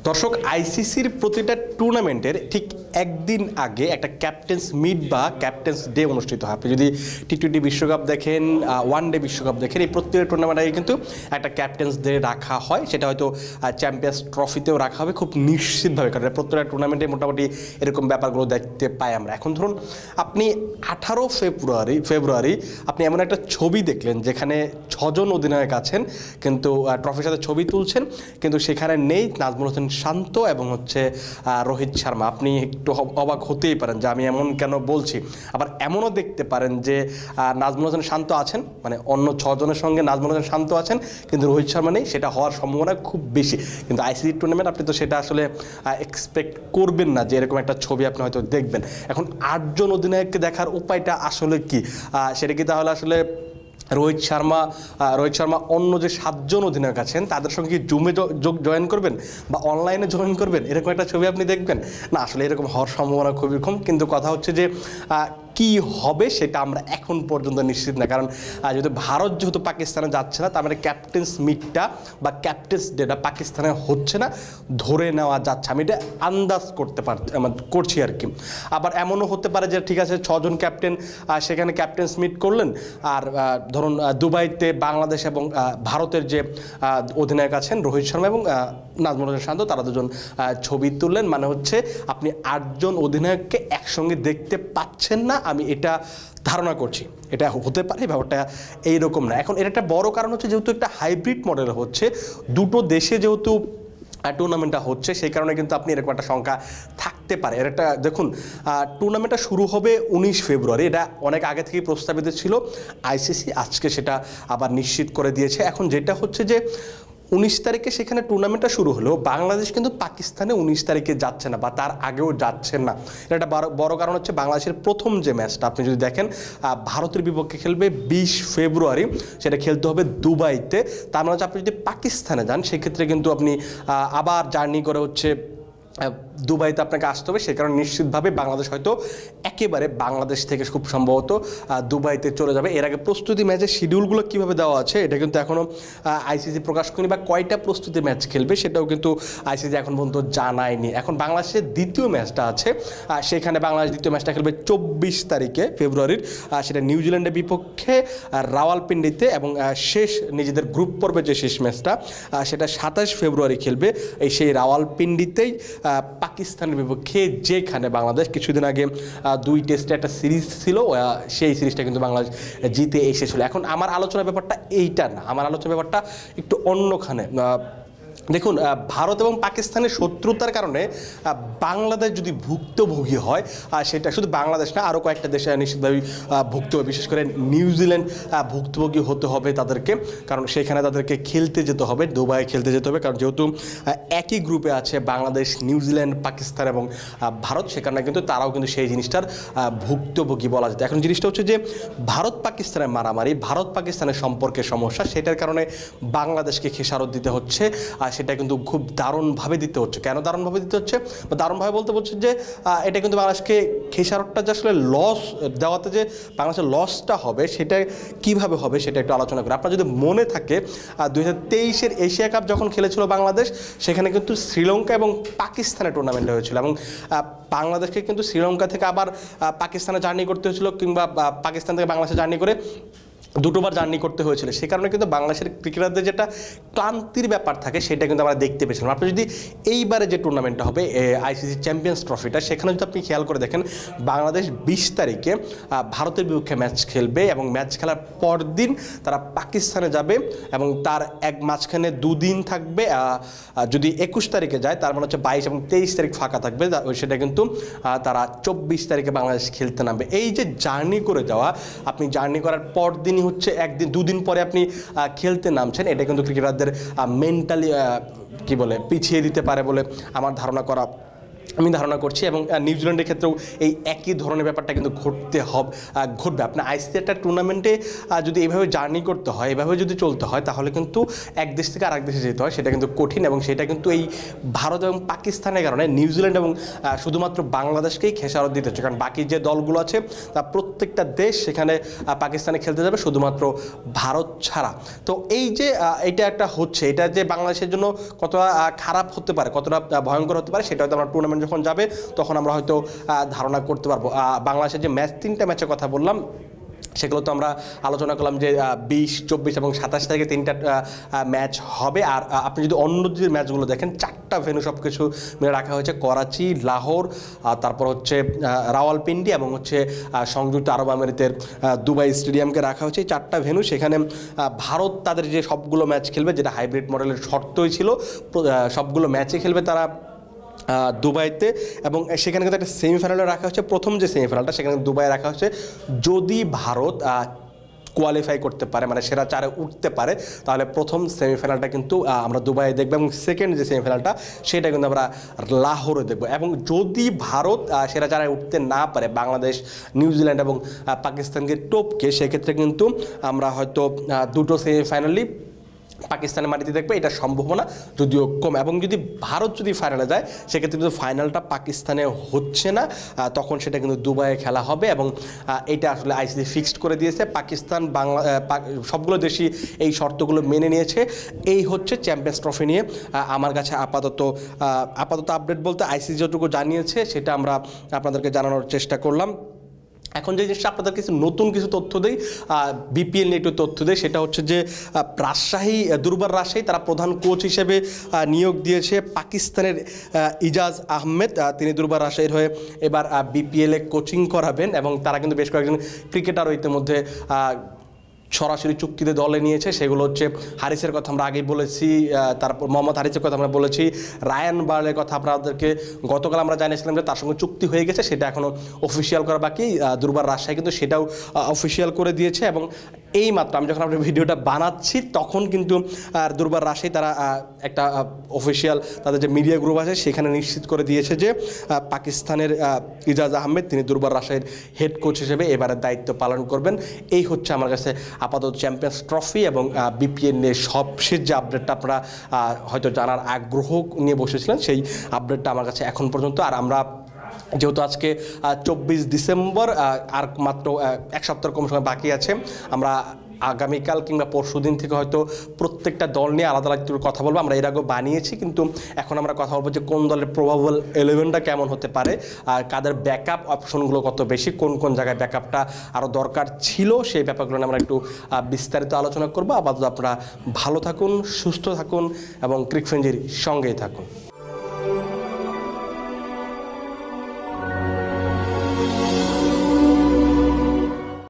দর্শক, আইসিসির প্রতিটা টুর্নামেন্টের ঠিক একদিন আগে একটা ক্যাপ্টেন্স মিট বা ক্যাপ্টেন্স ডে অনুষ্ঠিত হয়। আপনি যদি টি-20 বিশ্বকাপ দেখেন, ওয়ান ডে বিশ্বকাপ দেখেন, এই প্রত্যেকটা টুর্নামেন্ট আগে কিন্তু একটা ক্যাপ্টেন্স ডে রাখা হয়। সেটা হয়তো চ্যাম্পিয়ন্স ট্রফিতেও রাখা হবে খুব নিশ্চিতভাবে, কারণ প্রত্যেকটা টুর্নামেন্টে মোটামুটি এরকম ব্যাপারগুলো দেখতে পাই আমরা। এখন ধরুন আপনি 18 ফেব্রুয়ারি আপনি এমন একটা ছবি দেখলেন যেখানে 6 জন অধিনায়ক আছেন, কিন্তু ট্রফির সাথে ছবি তুলছেন, কিন্তু সেখানে নেই নাজমুল হোসেন শান্ত এবং রোহিত শর্মা। আপনি একটু অবাক হতেই পারেন যে আমি এমন কেন বলছি। আবার এমনও দেখতে পারেন যে নাজমুল হোসেন শান্ত আছেন, মানে অন্য 6 জনের সঙ্গে নাজমুল হোসেন শান্ত আছেন, কিন্তু রোহিত শর্মা নেই। সেটা হওয়ার সম্ভাবনা খুব বেশি, কিন্তু আইসিসি টুর্নামেন্ট আপনি তো সেটা আসলে এক্সপেক্ট করবেন না যে এরকম একটা ছবি আপনি হয়তো দেখবেন। এখন 8 জন অধিনায়ককে দেখার উপায়টা আসলে কি? সেটা কি তাহলে আসলে রোহিত শর্মা অন্য যে 7 জন অধিনায়ক আছেন তাদের সঙ্গে কি জুমে জয়েন করবেন বা অনলাইনে জয়েন করবেন, এরকম একটা ছবি আপনি দেখবেন? না, আসলে এরকম হওয়ার সম্ভাবনা খুবই কম। কিন্তু কথা হচ্ছে যে কি হবে সেটা আমরা এখন পর্যন্ত নিশ্চিত না, কারণ যেহেতু ভারত যেহেতু পাকিস্তানে যাচ্ছে না, তার মানে ক্যাপ্টেন্স মিটটা বা ক্যাপ্টেন্স ডেটা পাকিস্তানে হচ্ছে না ধরে নেওয়া যাচ্ছে। আমি এটা আন্দাজ করছি আর কি। আবার এমনও হতে পারে যে ঠিক আছে 6 জন ক্যাপ্টেন সেখানে ক্যাপ্টেন্স মিট করলেন, আর ধরুন দুবাইতে বাংলাদেশ এবং ভারতের যে অধিনায়ক আছেন রোহিত শর্মা এবং নাজমুল হোসেন শান্ত, তারা দুজন ছবি তুললেন, মানে হচ্ছে আপনি 8 জন অধিনায়ককে একসঙ্গে দেখতে পাচ্ছেন না। আমি এটা ধারণা করছি এটা হতে পারে, ব্যাপারটা এইরকম না। এখন এর একটা বড় কারণ হচ্ছে যেহেতু একটা হাইব্রিড মডেল হচ্ছে, দুটো দেশে যেহেতু টুর্নামেন্টটা হচ্ছে, সেই কারণে কিন্তু আপনি এরকম একটা সংখ্যা থাকতে পারে। এর একটা দেখুন, টুর্নামেন্টটা শুরু হবে 19 ফেব্রুয়ারি, এটা অনেক আগে থেকেই প্রস্তাবিত ছিল। আইসিসি আজকে সেটা আবার নিশ্চিত করে দিয়েছে। এখন যেটা হচ্ছে যে 19 তারিখে সেখানে টুর্নামেন্টটা শুরু হলেও বাংলাদেশ কিন্তু পাকিস্তানে 19 তারিখে যাচ্ছে না বা তার আগেও যাচ্ছেন না। এটা একটা বড় কারণ হচ্ছে বাংলাদেশের প্রথম যে ম্যাচটা আপনি যদি দেখেন ভারতের বিপক্ষে খেলবে 20 ফেব্রুয়ারি, সেটা খেলতে হবে দুবাইতে। তার মানে হচ্ছে আপনি যদি পাকিস্তানে যান সেক্ষেত্রে কিন্তু আপনি আবার জার্নি করে দুবাইতে আপনাকে আসতে হবে। সে কারণে নিশ্চিতভাবে বাংলাদেশ হয়তো একেবারে বাংলাদেশ থেকে খুব সম্ভবত দুবাইতে চলে যাবে। এর আগে প্রস্তুতি ম্যাচের শিডিউলগুলো কীভাবে দেওয়া আছে এটা কিন্তু এখনও আইসিসি প্রকাশ করেনি, বা কয়টা প্রস্তুতি ম্যাচ খেলবে সেটাও কিন্তু আইসিসি এখন পর্যন্ত জানায়নি। এখন বাংলাদেশের দ্বিতীয় ম্যাচটা আছে, সেখানে বাংলাদেশ দ্বিতীয় ম্যাচটা খেলবে 24 তারিখে ফেব্রুয়ারির, সেটা নিউজিল্যান্ডের বিপক্ষে রাওয়ালপিন্ডিতে, এবং শেষ নিজেদের গ্রুপ পর্বের যে শেষ ম্যাচটা সেটা 27 ফেব্রুয়ারি খেলবে সেই রাওয়ালপিন্ডিতেই পাকিস্তানের বিপক্ষে, যেখানে বাংলাদেশ কিছুদিন আগে 2 টেস্টে একটা সিরিজ ছিল, সেই সিরিজটা কিন্তু বাংলাদেশ জিতে এসেছিল। এখন আমার আলোচনার ব্যাপারটা এইটা না, আমার আলোচনার ব্যাপারটা একটু অন্যখানে। দেখুন, ভারত এবং পাকিস্তানের শত্রুতার কারণে বাংলাদেশ যদি ভুক্তভোগী হয়, সেটা শুধু বাংলাদেশ না, আরও কয়েকটা দেশে নিশ্চিতভাবেই ভুক্তভোগী, বিশেষ করে নিউজিল্যান্ড ভুক্তভোগী হতে হবে তাদেরকে, কারণ সেখানে তাদেরকে খেলতে যেতে হবে, দুবাই খেলতে যেতে হবে, কারণ যেহেতু একই গ্রুপে আছে বাংলাদেশ, নিউজিল্যান্ড, পাকিস্তান এবং ভারত, সে কারণে কিন্তু তারাও কিন্তু সেই জিনিসটার ভুক্তভোগী বলা যায়। এখন জিনিসটা হচ্ছে যে ভারত পাকিস্তানের মারামারি, ভারত পাকিস্তানের সম্পর্কের সমস্যা, সেটার কারণে বাংলাদেশকে খেসারত দিতে হচ্ছে, সেটা কিন্তু খুব দারুণভাবে দিতে হচ্ছে। কেন দারুণভাবে দিতে হচ্ছে বা দারুণভাবে বলতে বলছে যে এটা কিন্তু বাংলাদেশকে খেসারতটা যে আসলে লস দেওয়াতে যে বাংলাদেশের লসটা হবে সেটা কিভাবে হবে সেটা একটু আলোচনা করি। আপনার যদি মনে থাকে 2023-এর এশিয়া কাপ যখন খেলেছিল বাংলাদেশ, সেখানে কিন্তু শ্রীলঙ্কা এবং পাকিস্তানের টুর্নামেন্ট হয়েছিল, এবং বাংলাদেশকে কিন্তু শ্রীলঙ্কা থেকে আবার পাকিস্তানে জার্নি করতে হয়েছিল, কিংবা পাকিস্তান থেকে বাংলাদেশে জার্নি করে দুটোবার জার্নি করতে হয়েছিল। সে কারণে কিন্তু বাংলাদেশের ক্রিকেটারদের যেটা ক্লান্তির ব্যাপার থাকে সেটা কিন্তু আমরা দেখতে পেয়েছিলাম। আপনি যদি এইবারে যে টুর্নামেন্টটা হবে আইসিসি চ্যাম্পিয়ন্স ট্রফিটা, সেখানে যদি আপনি খেয়াল করে দেখেন বাংলাদেশ 20 তারিখে ভারতের বিপক্ষে ম্যাচ খেলবে, এবং ম্যাচ খেলার পর দিন তারা পাকিস্তানে যাবে, এবং তার মাঝখানে 2 দিন থাকবে। যদি 21 তারিখে যায় তার মানে হচ্ছে 22 এবং 23 তারিখ ফাঁকা থাকবে, সেটা কিন্তু তারা 24 তারিখে বাংলাদেশ খেলতে নামবে। এই যে জার্নি করে যাওয়া, আপনি জার্নি করার পর দিনই হচ্ছে 2 দিন পরে আপনি খেলতে নামছেন, এটা কিন্তু ক্রিকেটারদের মেন্টালি পিছিয়ে দিতে পারে বলে আমার ধারণা করা আমি ধারণা করছি। এবং নিউজিল্যান্ডের ক্ষেত্রেও এই একই ধরনের ব্যাপারটা কিন্তু ঘটবে। আপনার আইসিসি একটা টুর্নামেন্টে যদি এইভাবে জার্নি করতে হয়, এভাবে যদি চলতে হয়, তাহলে কিন্তু এক দেশ থেকে আরেক দেশে যেতে হয়, সেটা কিন্তু কঠিন। এবং সেটা কিন্তু এই ভারত এবং পাকিস্তানের কারণে নিউজিল্যান্ড এবং শুধুমাত্র বাংলাদেশকেই খেসারত দিতে হচ্ছে, কারণ বাকি যে দলগুলো আছে তা প্রত্যেকটা দেশ সেখানে পাকিস্তানে খেলতে যাবে, শুধুমাত্র ভারত ছাড়া। তো এই যে এটা একটা হচ্ছে, এটা যে বাংলাদেশের জন্য কতটা খারাপ হতে পারে, কতটা ভয়ঙ্কর হতে পারে, সেটা হয়তো আমরা টুর্নামেন্ট যখন যাবে তখন আমরা হয়তো ধারণা করতে পারবো। বাংলাদেশের যে তিনটা ম্যাচের কথা বললাম, সেগুলো তো আমরা আলোচনা করলাম যে 20, 24 এবং 27 তারিখে 3টা ম্যাচ হবে। আর আপনি যদি অন্য যে ম্যাচগুলো দেখেন, 4টা ভেন্যু সব কিছু মিলে রাখা হয়েছে, করাচি, লাহোর, তারপর হচ্ছে রাওয়ালপিন্ডি এবং হচ্ছে সংযুক্ত আরব আমিরাতের দুবাই স্টেডিয়ামকে রাখা হয়েছে। এই 4টা ভেন্যু, সেখানে ভারত তাদের যে সবগুলো ম্যাচ খেলবে, যেটা হাইব্রিড মডেলের শর্তই ছিল, সবগুলো ম্যাচে খেলবে তারা দুবাইতে। এবং সেখানে কিন্তু একটা সেমিফাইনালে রাখা হচ্ছে, প্রথম যে সেমিফাইনালটা সেখানে দুবাই রাখা হচ্ছে। যদি ভারত কোয়ালিফাই করতে পারে, মানে সেরা 4-এ উঠতে পারে, তাহলে প্রথম সেমিফাইনালটা কিন্তু আমরা দুবাইয়ে দেখবো, এবং সেকেন্ড যে সেমিফাইনালটা সেটা কিন্তু আমরা লাহোরে দেখবো। এবং যদি ভারত সেরা 4-এ উঠতে না পারে, বাংলাদেশ, নিউজিল্যান্ড এবং পাকিস্তানকে টপকে, সেক্ষেত্রে কিন্তু আমরা হয়তো দুটো সেমিফাইনালই পাকিস্তানের মাটিতে দেখবে, এটা সম্ভাবনা যদিও কম। এবং যদি ভারত যদি ফাইনালে যায়, সেক্ষেত্রে কিন্তু ফাইনালটা পাকিস্তানে হচ্ছে না, তখন সেটা কিন্তু দুবাইয়ে খেলা হবে। এবং এটা আসলে আইসিসি ফিক্সড করে দিয়েছে, পাকিস্তান, বাংলা, সবগুলো দেশই এই শর্তগুলো মেনে নিয়েছে। এই হচ্ছে চ্যাম্পিয়ন্স ট্রফি নিয়ে আমার কাছে আপাতত আপডেট বলতে আইসিসি যতটুকু জানিয়েছে সেটা আমরা আপনাদেরকে জানানোর চেষ্টা করলাম। এখন যে জিনিসটা আপনাদের নতুন কিছু তথ্য দেই, বিপিএল নিয়ে একটু তথ্য দেয়, সেটা হচ্ছে যে দুর্বার রাজশাহী তারা প্রধান কোচ হিসেবে নিয়োগ দিয়েছে পাকিস্তানের ইজাজ আহমেদ। তিনি দুর্বার রাজশাহীর হয়ে এবার বিপিএলে কোচিং করাবেন। এবং তারা কিন্তু বেশ কয়েকজন ক্রিকেটারও ইতিমধ্যে সরাসরি চুক্তিতে দলে নিয়েছে। সেগুলো হচ্ছে হারিসের কথা আমরা আগেই বলেছি, তারপর মোহাম্মদ হারিসের কথা আমরা বলেছি, রায়ান বার্লের কথা আপনাদেরকে গতকাল আমরা জানিয়েছিলাম যে তার সঙ্গে চুক্তি হয়ে গেছে, সেটা এখনও অফিসিয়াল করা বাকি। দুর্বার রাজশাহী কিন্তু সেটাও অফিসিয়াল করে দিয়েছে। এবং এই মাত্র আমি যখন আপনার ভিডিওটা বানাচ্ছি তখন কিন্তু দুর্বার রাজশাহী তারা একটা অফিসিয়াল তাদের যে মিডিয়া গ্রুপ আছে সেখানে নিশ্চিত করে দিয়েছে যে পাকিস্তানের ইজাজ আহমেদ তিনি দুর্বার রাজশাহীর হেড কোচ হিসেবে এবারের দায়িত্ব পালন করবেন। এই হচ্ছে আমার কাছে আপাতত চ্যাম্পিয়ন্স ট্রফি এবং বিপিএল নিয়ে সবশেষ যে আপডেটটা আপনারা হয়তো জানার আগ্রহ নিয়ে বসেছিলেন, সেই আপডেটটা আমার কাছে এখন পর্যন্ত। আর আমরা যেহেতু আজকে 24 ডিসেম্বর, আর মাত্র এক সপ্তাহ কম সময় বাকি আছে, আমরা আগামীকাল কিংবা পরশু দিন থেকে হয়তো প্রত্যেকটা দল নিয়ে আলাদা আলাদা কথা বলবো। আমরা এর আগেও বানিয়েছি, কিন্তু এখন আমরা কথা বলবো যে কোন দলের প্রবাবল 11টা কেমন হতে পারে, আর কাদের ব্যাকআপ অপশনগুলো কত বেশি, কোন কোন জায়গায় ব্যাকআপটা আরও দরকার ছিল, সেই ব্যাপারগুলো নিয়ে আমরা একটু বিস্তারিত আলোচনা করবো। আপাতত আপনারা ভালো থাকুন, সুস্থ থাকুন এবং ক্রিকফ্রেঞ্জির সঙ্গেই থাকুন।